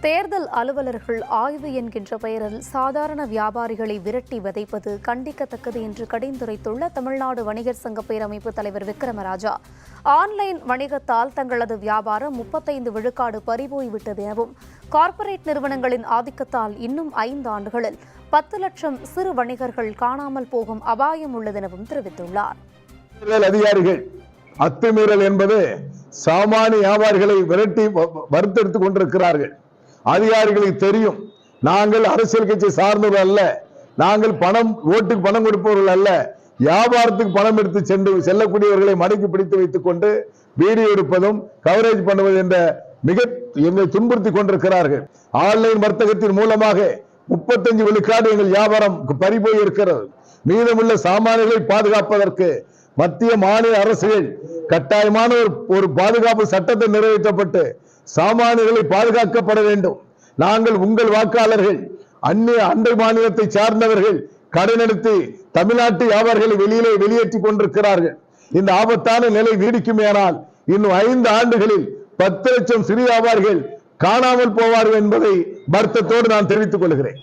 தேர்தல் அலுவலர்கள் ஆய்வு என்கின்ற பெயரில் சாதாரண வியாபாரிகளை விரட்டி வதைப்பது கண்டிக்கத்தக்கது என்று கடிந்துரைத்துள்ள தமிழ்நாடு வணிகர் சங்க பேரமைப்பு தலைவர் விக்ரமராஜா, ஆன்லைன் வணிகத்தால் தங்களது வியாபாரம் 35 விழுக்காடு பறிபோய்விட்டது எனவும், கார்ப்பரேட் நிறுவனங்களின் ஆதிக்கத்தால் இன்னும் 5 ஆண்டுகளில் 10 லட்சம் சிறு வணிகர்கள் காணாமல் போகும் அபாயம் உள்ளதெனவும் தெரிவித்துள்ளார். அதிகாரிகள் அத்துமீறல் என்பது சாமானிய வியாபாரிகளை விரட்டி வறுத்தெடுத்துக் கொண்டிருக்கிறார்கள். அதிகாரிகளுக்கு தெரியும், நாங்கள் அரசியல் கட்சி சார்ந்தவர்கள் அல்ல, நாங்கள் ஓட்டுக்கு பணம் கொடுப்பவர்கள் அல்ல, வியாபாரத்துக்கு பணம் எடுத்து செல்லக்கூடியவர்களை மடக்கி பிடித்து வைத்துக் கொண்டு வீடியோ எடுப்பதும் கவரேஜ் பண்ணுவது என்ற எங்களை துன்புறுத்தி கொண்டிருக்கிறார்கள். ஆன்லைன் வர்த்தகத்தின் மூலமாக 35 விழுக்காடு எங்கள் வியாபாரம் பறிபோய் இருக்கிறது. மீதமுள்ள சாமானியர்களை பாதுகாப்பதற்கு மத்திய மாநில அரசுகள் கட்டாயமான ஒரு பாதுகாப்பு சட்டத்தை நிறைவேற்றப்பட்டு சாமானியர்களை பாதுகாக்கப்பட வேண்டும். நாங்கள் உங்கள் வாக்காளர்கள், அண்டை மாநிலத்தை சார்ந்தவர்கள் கடன் எடுத்து தமிழ்நாட்டு வியாபாரிகளை வெளியேற்றிக் கொண்டிருக்கிறார்கள். இந்த ஆபத்தான நிலை நீடிக்குமேயானால் இன்னும் 5 ஆண்டுகளில் 10 லட்சம் சிறு வியாபாரிகள் காணாமல் போவார்கள் என்பதை வருத்தத்தோடு நான் தெரிவித்துக் கொள்கிறேன்.